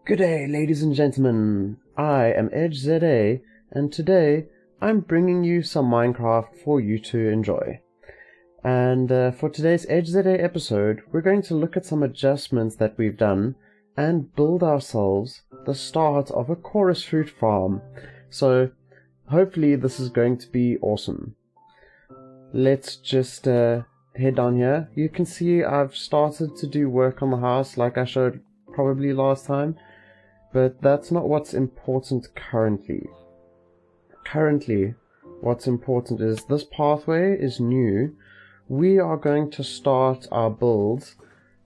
Good day, ladies and gentlemen. I am edg3za, and today I'm bringing you some Minecraft for you to enjoy. And for today's edg3za episode, we're going to look at some adjustments that we've done and build ourselves the start of a chorus fruit farm. So hopefully this is going to be awesome. Let's just head down here. You can see I've started to do work on the house like I showed probably last time. But that's not what's important currently. Currently, what's important is this pathway is new. We are going to start our build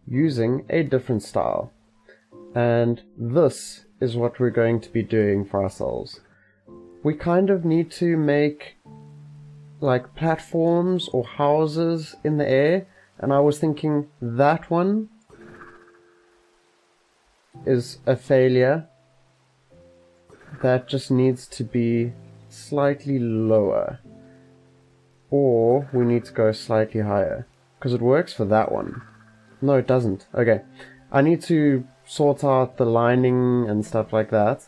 using a different style. And this is what we're going to be doing for ourselves. We kind of need to make like platforms or houses in the air. And I was thinking that one is a failure. That just needs to be slightly lower, or we need to go slightly higher because it works for that one. No, it doesn't. Okay, I need to sort out the lining and stuff like that,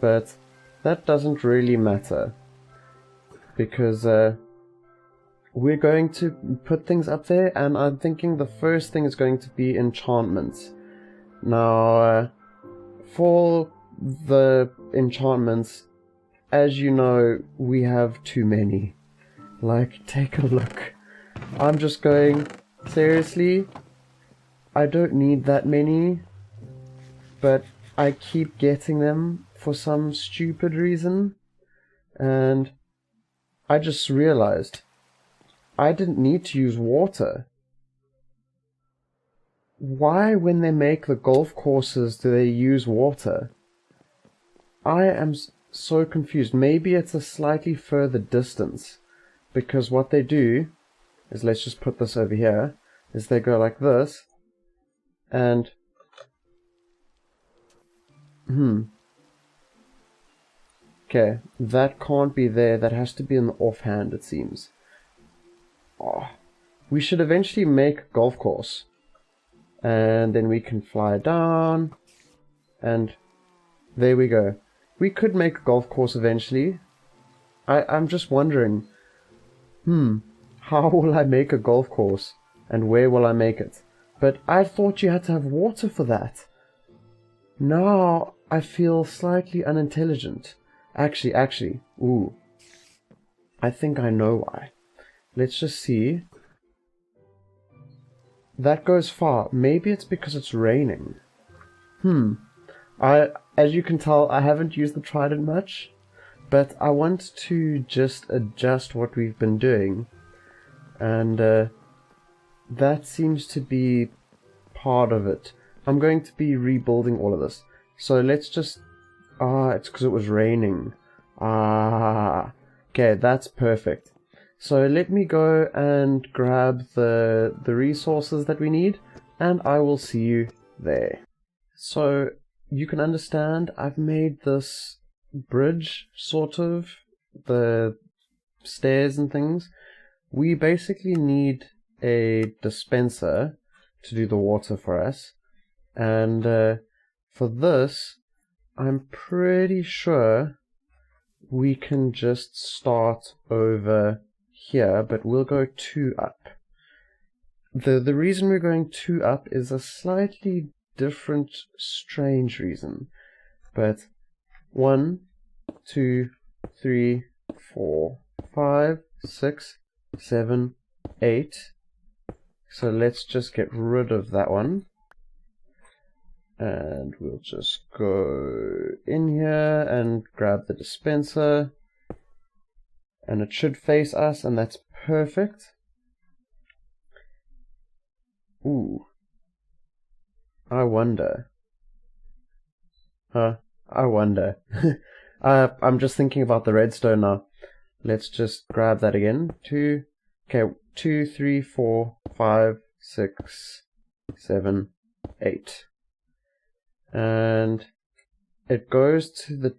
but that doesn't really matter because we're going to put things up there, and I'm thinking the first thing is going to be enchantments. Now, for the enchantments, as you know, we have too many. Like, take a look. I'm just going, seriously? I don't need that many, but I keep getting them for some stupid reason. And I just realized I didn't need to use water. Why, when they make the golf courses, do they use water? I am so confused. Maybe it's a slightly further distance, because what they do is, let's just put this over here, is they go like this, and okay, that can't be there. That has to be in the offhand, it seems. Oh, we should eventually make a golf course. And then we can fly down, and there we go. We could make a golf course eventually. I'm just wondering, how will I make a golf course, and where will I make it? But I thought you had to have water for that. Now I feel slightly unintelligent. Actually, ooh. I think I know why. Let's just see. That goes far. Maybe it's because it's raining. As you can tell, I haven't used the Trident much, but I want to just adjust what we've been doing, and that seems to be part of it. I'm going to be rebuilding all of this, so let's just... it's because it was raining. Okay, that's perfect. So let me go and grab the resources that we need, and I will see you there. So you can understand I've made this bridge, sort of, the stairs and things. We basically need a dispenser to do the water for us, and for this I'm pretty sure we can just start over here, but we'll go 2 up. The reason we're going 2 up is a slightly different, strange reason. But 1, 2, 3, 4, 5, 6, 7, 8. So let's just get rid of that one. And we'll just go in here and grab the dispenser. And it should face us, and that's perfect. Ooh. I wonder. I wonder. I'm just thinking about the redstone now. Let's just grab that again. 2, 3, 4, 5, 6, 7, 8. And it goes to the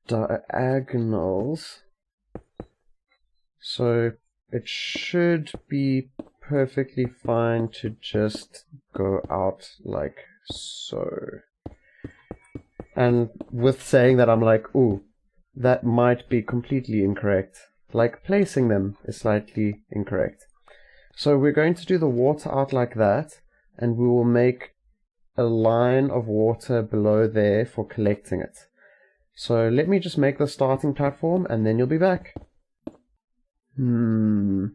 diagonals. So it should be perfectly fine to just go out like so. And with saying that, I'm like, ooh, that might be completely incorrect. Like, placing them is slightly incorrect. So we're going to do the water out like that, and we will make a line of water below there for collecting it. So let me just make the starting platform, and then you'll be back. The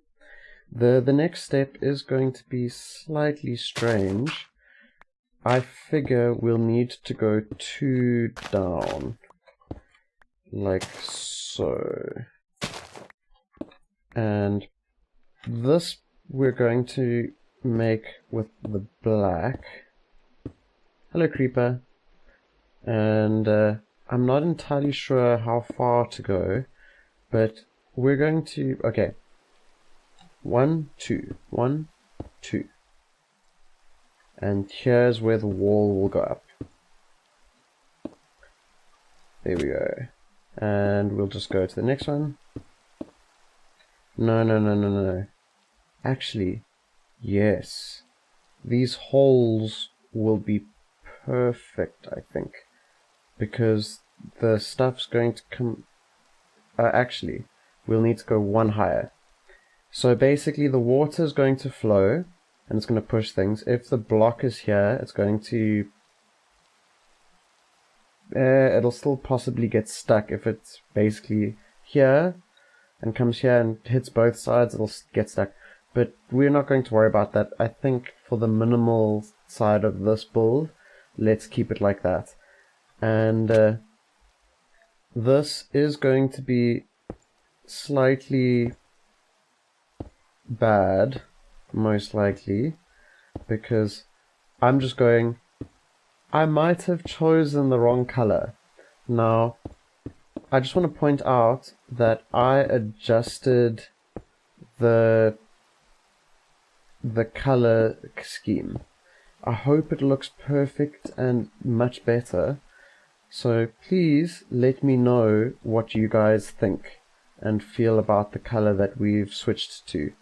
next step is going to be slightly strange. I figure we'll need to go 2 down, like so. And this we're going to make with the black. Hello, creeper. And I'm not entirely sure how far to go, but we're going to, okay, 1, 2, 1, 2. And here's where the wall will go up. There we go. And we'll just go to the next one. No. Actually, yes. These holes will be perfect, I think. Because the stuff's going to come... actually, we'll need to go 1 higher. So basically the water is going to flow, and it's going to push things. If the block is here, it's going to... it'll still possibly get stuck if it's basically here, and comes here and hits both sides, it'll get stuck. But we're not going to worry about that. I think for the minimal side of this build, let's keep it like that. And this is going to be slightly bad, most likely, because I'm just going, I might have chosen the wrong color. Now, I just want to point out that I adjusted the color scheme. I hope it looks perfect and much better. So please let me know what you guys think and feel about the color that we've switched to.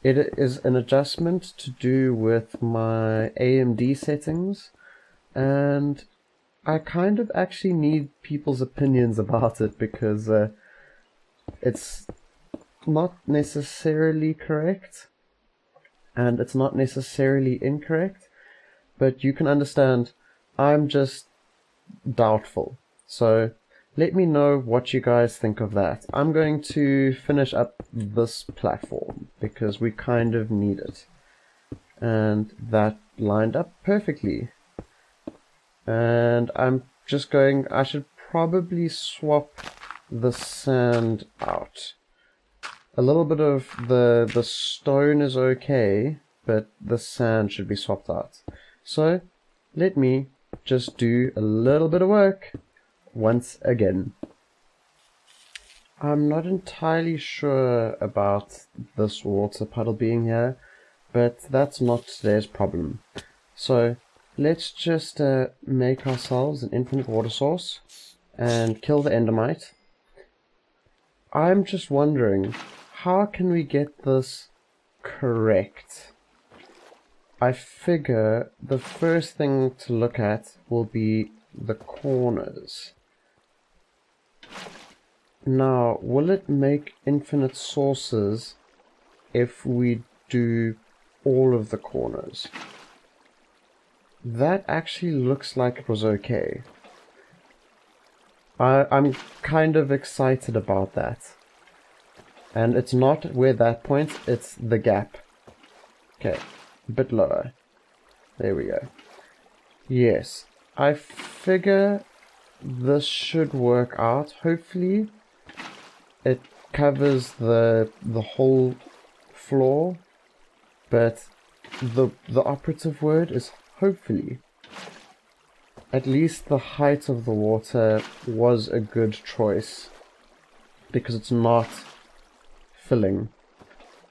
It is an adjustment to do with my AMD settings, and I kind of actually need people's opinions about it because it's not necessarily correct and it's not necessarily incorrect, but you can understand I'm just doubtful. So let me know what you guys think of that. I'm going to finish up this platform because we kind of need it. And that lined up perfectly. And I'm just going, I should probably swap the sand out. A little bit of the stone is okay, but the sand should be swapped out. So let me just do a little bit of work once again. I'm not entirely sure about this water puddle being here, but that's not today's problem. So let's just make ourselves an infinite water source and kill the endermite. I'm just wondering, how can we get this correct? I figure the first thing to look at will be the corners. Now, will it make infinite sources if we do all of the corners? That actually looks like it was okay. I'm kind of excited about that. And it's not where that points, it's the gap. Okay, a bit lower. There we go. Yes, I figure this should work out. Hopefully it covers the whole floor, but the operative word is hopefully. At least the height of the water was a good choice because it's not filling.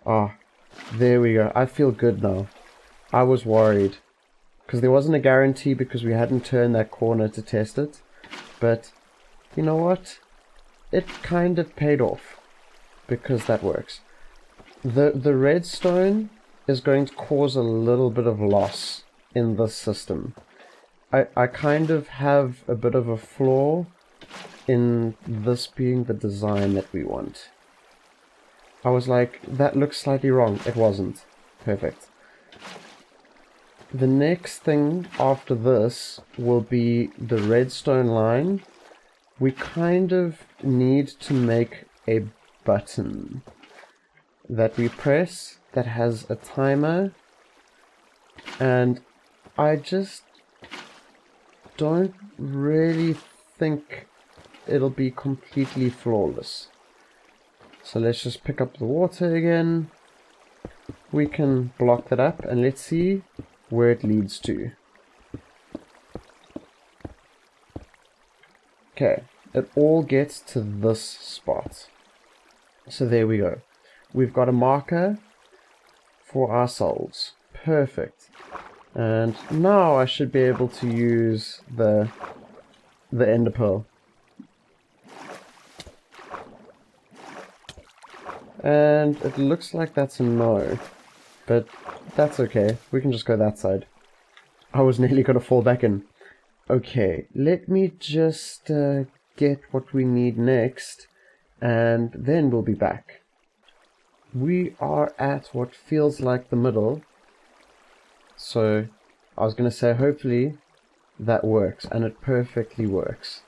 Ah, there we go. I feel good now. I was worried because there wasn't a guarantee because we hadn't turned that corner to test it, but you know what? It kind of paid off because that works. The redstone is going to cause a little bit of loss in this system. I kind of have a bit of a flaw in this being the design that we want. I was like, that looks slightly wrong. It wasn't. Perfect. The next thing after this will be the redstone line. We kind of need to make a button that we press that has a timer, and I just don't really think it'll be completely flawless. So let's just pick up the water again. We can block that up and let's see where it leads to. Okay, it all gets to this spot. So there we go. We've got a marker for ourselves. Perfect. And now I should be able to use the ender pearl. And it looks like that's a no. But that's okay. We can just go that side. I was nearly going to fall back in. Okay, let me just get what we need next, and then we'll be back. We are at what feels like the middle. So, I was going to say hopefully that works, and it perfectly works.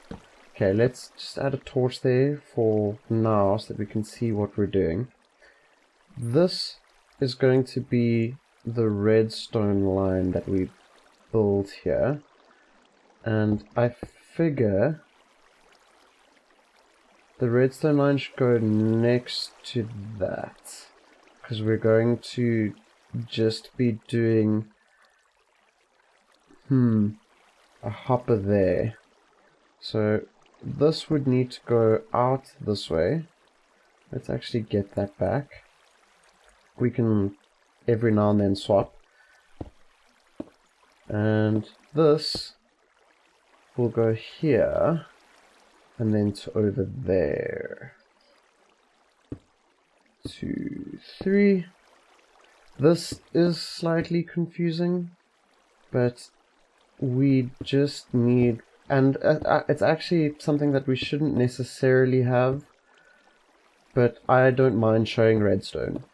Okay, let's just add a torch there for now so that we can see what we're doing. This is going to be the redstone line that we build here. And I figure the redstone line should go next to that, because we're going to just be doing a hopper there. So this would need to go out this way. Let's actually get that back. We can every now and then swap. And this will go here and then to over there. 2, 3. This is slightly confusing, but we just need, and it's actually something that we shouldn't necessarily have, but I don't mind showing redstone.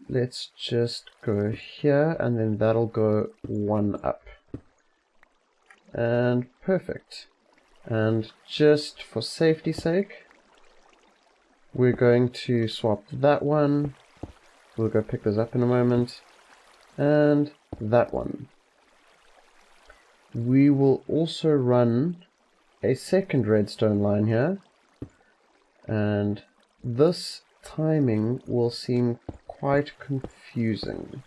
Let's just go here, and then that'll go 1 up. And perfect. And just for safety's sake, we're going to swap that one. We'll go pick those up in a moment. And that one. We will also run a second redstone line here. And this timing will seem quite confusing.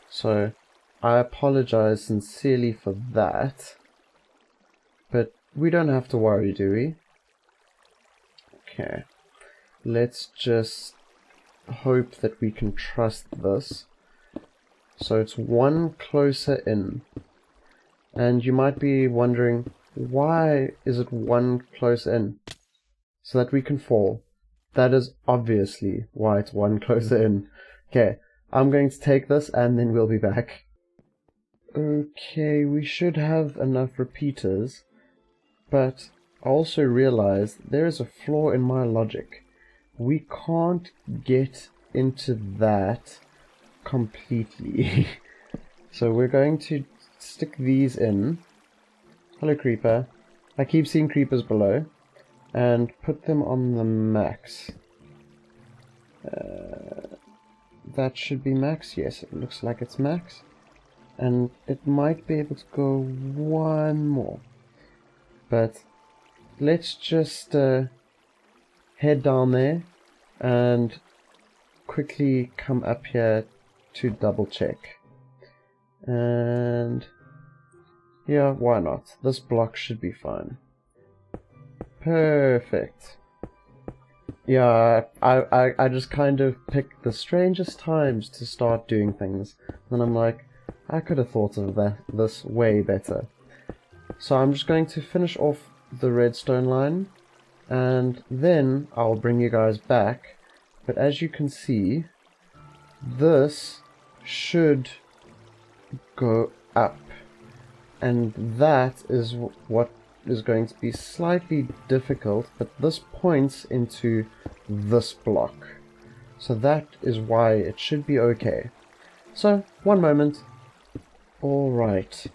So I apologize sincerely for that. But we don't have to worry, do we? Okay. Let's just hope that we can trust this. So it's 1 closer in. And you might be wondering, why is it 1 closer in? So that we can fall. That is obviously why it's 1 closer in. Okay, I'm going to take this and then we'll be back. Okay, we should have enough repeaters. But I also realized there is a flaw in my logic. We can't get into that completely. So we're going to stick these in. Hello, creeper. I keep seeing creepers below. And put them on the max. That should be max. Yes, it looks like it's max. And it might be able to go 1 more. But let's just head down there and quickly come up here to double check. And yeah, why not? This block should be fine. Perfect. Yeah, I just kind of picked the strangest times to start doing things. And I'm like, I could have thought of this way better. So I'm just going to finish off the redstone line, and then I'll bring you guys back. But as you can see, this should go up. And that is what is going to be slightly difficult, but this points into this block. So that is why it should be okay. So, one moment. Alright.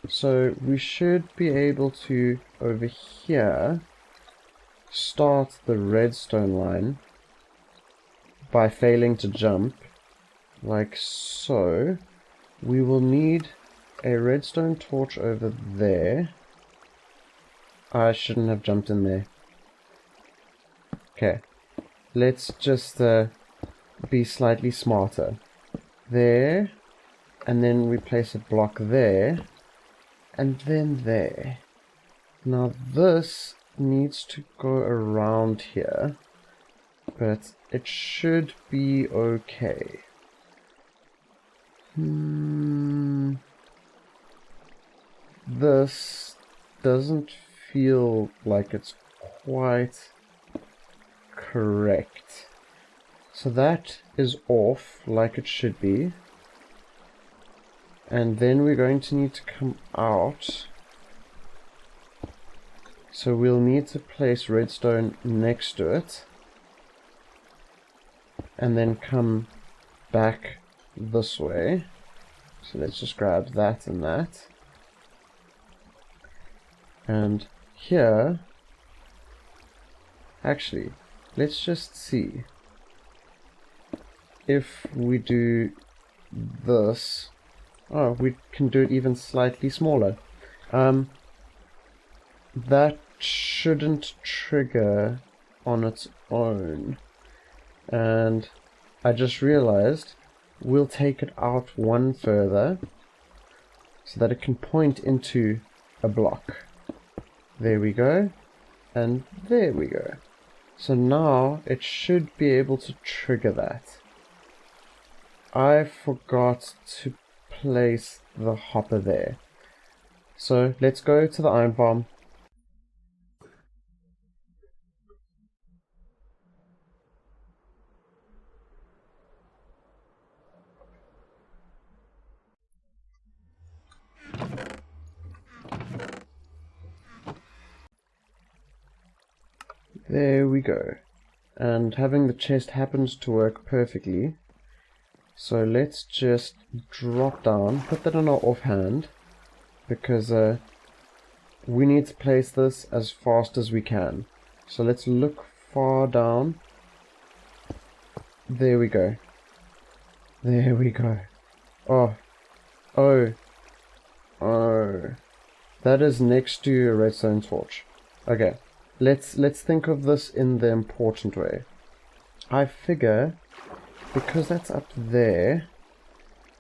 So, we should be able to, over here, start the redstone line by failing to jump, like so. We will need a redstone torch over there. I shouldn't have jumped in there. Okay, let's just be slightly smarter. There, and then we place a block there, and then there. Now this needs to go around here, but it should be okay. This doesn't feel like it's quite correct. So that is off like it should be. And then we're going to need to come out. So we'll need to place redstone next to it. And then come back this way. So let's just grab that and that. And here, actually, let's just see if we do this. Oh, we can do it even slightly smaller. That shouldn't trigger on its own. And I just realized we'll take it out one further so that it can point into a block. There we go, and there we go. So now it should be able to trigger that. I forgot to place the hopper there. So let's go to the iron farm. There we go. And having the chest happens to work perfectly. So let's just drop down, put that on our offhand, because we need to place this as fast as we can. So let's look far down. There we go. There we go. Oh. Oh. Oh. That is next to a redstone torch. Okay. Let's think of this in the important way. I figure, because that's up there,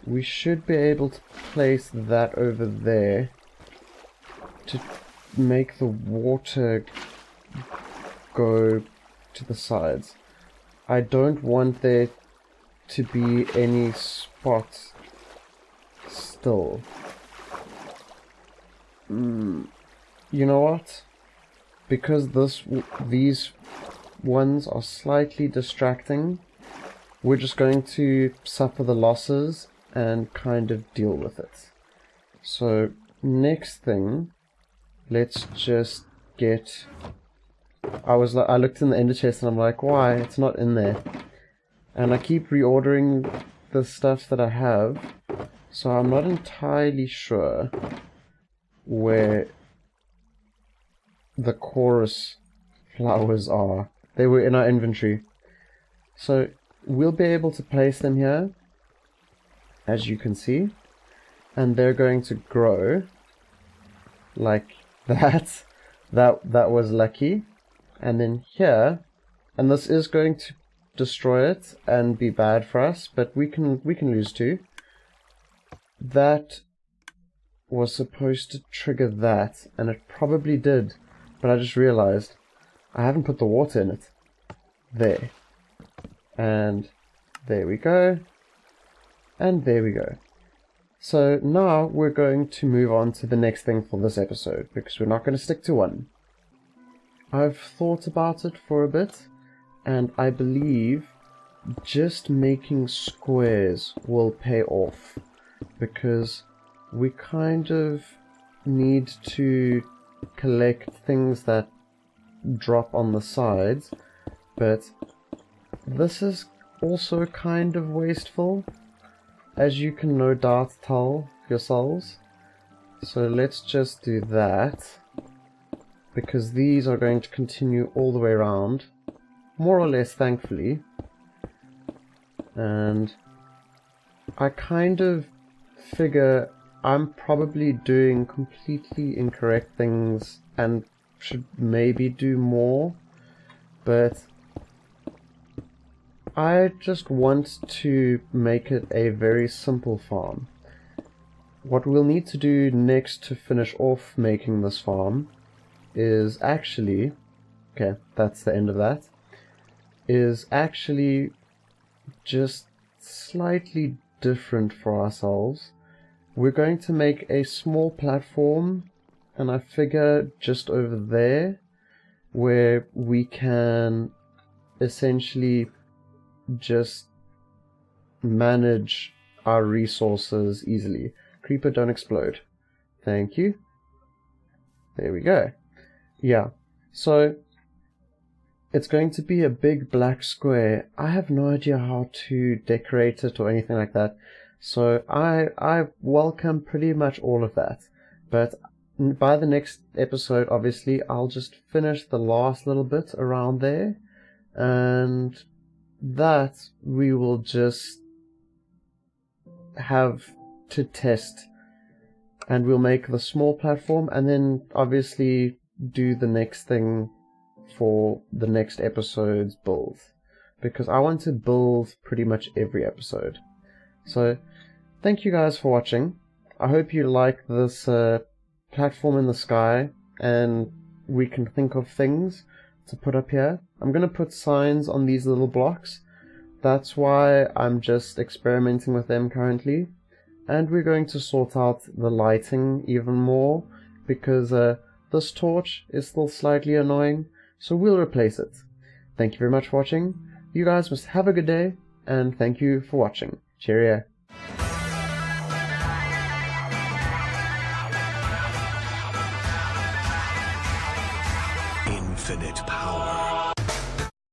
we should be able to place that over there to make the water go to the sides. I don't want there to be any spot still. You know what? Because these ones are slightly distracting, we're just going to suffer the losses and kind of deal with it. So next thing, let's just get... I looked in the ender chest and I'm like, why? It's not in there. And I keep reordering the stuff that I have, so I'm not entirely sure where the chorus flowers are. They were in our inventory. So we'll be able to place them here, as you can see, and they're going to grow like that. That was lucky. And then here, and this is going to destroy it and be bad for us, but we can lose too. That was supposed to trigger that, and it probably did. But I just realized I haven't put the water in it. There. And there we go. And there we go. So now we're going to move on to the next thing for this episode, because we're not going to stick to one. I've thought about it for a bit, and I believe just making squares will pay off, because we kind of need to collect things that drop on the sides, but this is also kind of wasteful, as you can no doubt tell yourselves. So let's just do that, because these are going to continue all the way around, more or less, thankfully. And I kind of figure I'm probably doing completely incorrect things and should maybe do more, but I just want to make it a very simple farm. What we'll need to do next to finish off making this farm is actually, okay, that's the end of that, is actually just slightly different for ourselves. We're going to make a small platform, and I figure just over there, where we can essentially just manage our resources easily. Creeper, don't explode. Thank you. There we go. Yeah, so it's going to be a big black square. I have no idea how to decorate it or anything like that, so I welcome pretty much all of that. But by the next episode, obviously, I'll just finish the last little bit around there, and that we will just have to test, and we'll make the small platform, and then obviously do the next thing for the next episode's build, because I want to build pretty much every episode. So thank you guys for watching. I hope you like this platform in the sky, and we can think of things to put up here. I'm going to put signs on these little blocks. That's why I'm just experimenting with them currently. And we're going to sort out the lighting even more, because this torch is still slightly annoying, so we'll replace it. Thank you very much for watching. You guys must have a good day, and thank you for watching. Cheerio. Infinite power.